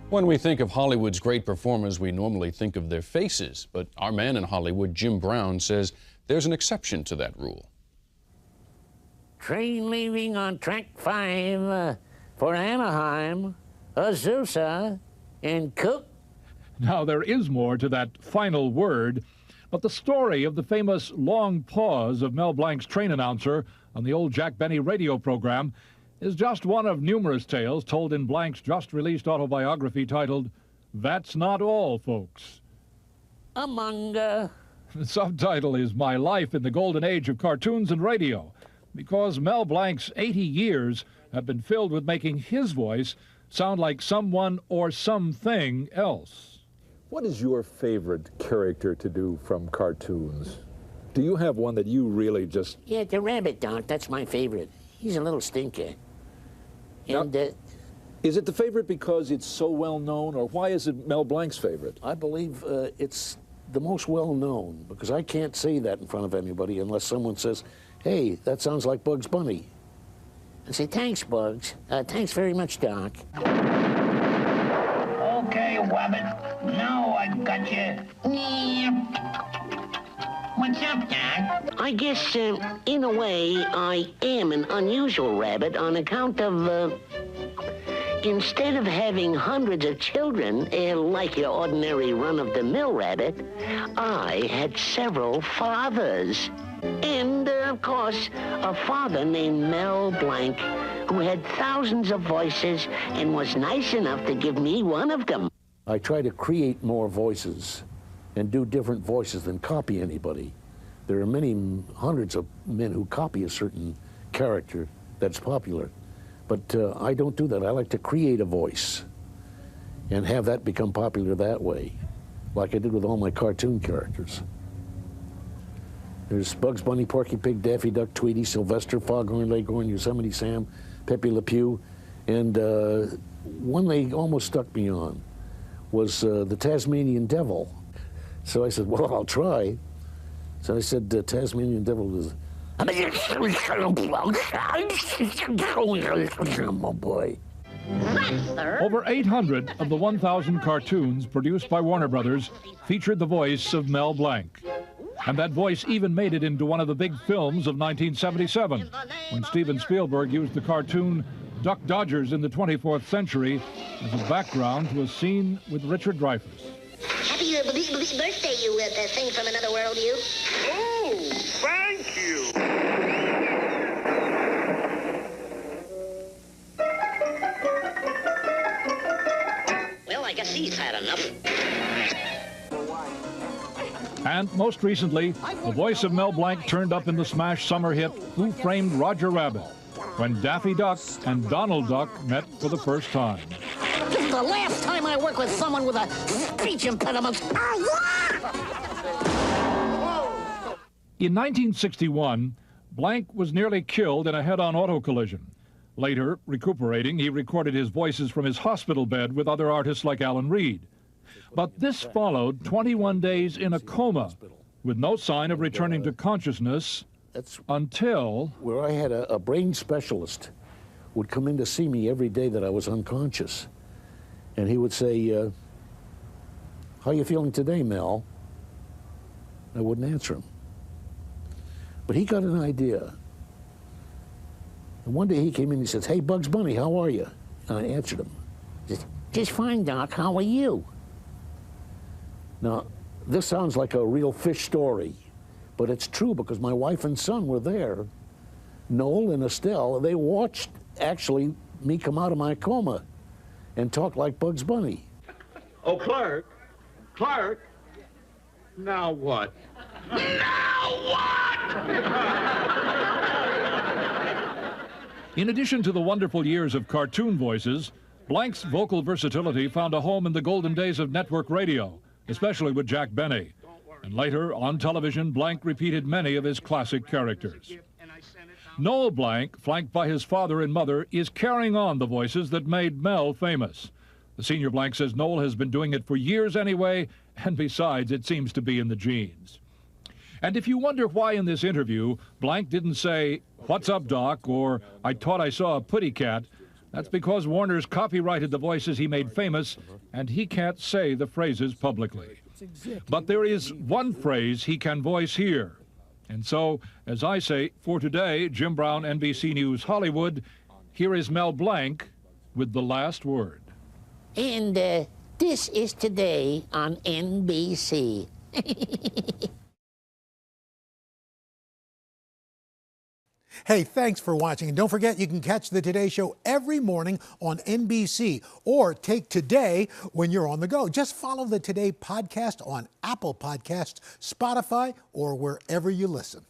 When we think of Hollywood's great performers, we normally think of their faces. But our man in Hollywood, Jim Brown, says there's an exception to that rule. Train leaving on track 5 for Anaheim, Azusa, and Cook. Now, there is more to that final word, but the story of the famous long pause of Mel Blanc's train announcer on the old Jack Benny radio program is just one of numerous tales told in Blanc's just-released autobiography titled, That's Not All, Folks. Among, The subtitle is My Life in the Golden Age of Cartoons and Radio, because Mel Blanc's 80 years have been filled with making his voice sound like someone or something else. What is your favorite character to do from cartoons? Do you have one that you really just... Yeah, the rabbit, Doc, that's my favorite. He's a little stinker. And, now, is it the favorite because it's so well known, or why is it Mel Blanc's favorite? I believe it's the most well known, because I can't say that in front of anybody unless someone says, hey, that sounds like Bugs Bunny. I say, thanks, Bugs. Thanks very much, Doc. Okay, Wabbit. Now I've got you. What's up, Doc? I guess, in a way, I am an unusual rabbit on account of, instead of having hundreds of children, like your ordinary run-of-the-mill rabbit, I had several fathers. And, of course, a father named Mel Blanc, who had thousands of voices and was nice enough to give me one of them. I try to create more voices and do different voices than copy anybody. There are many hundreds of men who copy a certain character that's popular. But I don't do that. I like to create a voice and have that become popular that way, like I did with all my cartoon characters. There's Bugs Bunny, Porky Pig, Daffy Duck, Tweety, Sylvester, Foghorn Leghorn, Yosemite Sam, Pepe Le Pew, and one they almost stuck me on was the Tasmanian Devil. So I said, well, I'll try. So I said, Tasmanian Devil was... Oh, boy. Over 800 of the 1,000 cartoons produced by Warner Brothers featured the voice of Mel Blanc. And that voice even made it into one of the big films of 1977, when Steven Spielberg used the cartoon Duck Dodgers in the 24th Century as a background to a scene with Richard Dreyfuss. Happy birthday, you thing from another world, you. Oh, thank you. Well, I guess he's had enough. And most recently, the voice of Mel Blanc turned up in the smash summer hit Who Framed Roger Rabbit, when Daffy Duck and Donald Duck met for the first time. This is the last time I work with someone with a speech impediment. In 1961, Blanc was nearly killed in a head-on auto collision. Later, recuperating, he recorded his voices from his hospital bed with other artists like Alan Reed. But this followed 21 days in a coma, with no sign of returning to consciousness until... Where I had a brain specialist would come in to see me every day that I was unconscious. And he would say, how are you feeling today, Mel? I wouldn't answer him. But he got an idea. And one day he came in and he says, hey, Bugs Bunny, how are you? And I answered him. Just fine, Doc, how are you? Now, this sounds like a real fish story, but it's true because my wife and son were there. Noel and Estelle, they watched, actually, me come out of my coma and talk like Bugs Bunny. Oh, Clark, now what? Now what? In addition to the wonderful years of cartoon voices, Blanc's vocal versatility found a home in the golden days of network radio, especially with Jack Benny. And later, on television, Blanc repeated many of his classic characters. Noel Blanc, flanked by his father and mother, is carrying on the voices that made Mel famous. The senior Blanc says Noel has been doing it for years anyway, and besides, it seems to be in the genes. And if you wonder why in this interview, Blanc didn't say, "What's up, Doc?" or "I thought I saw a putty cat," That's because Warner's copyrighted the voices he made famous, and he can't say the phrases publicly. But there is one phrase he can voice here. And so, as I say, for today, Jim Brown, NBC News, Hollywood, here is Mel Blanc with the last word. And this is Today on NBC. Hey, thanks for watching. And don't forget, you can catch the Today Show every morning on NBC or take Today when you're on the go. Just follow the Today podcast on Apple Podcasts, Spotify, or wherever you listen.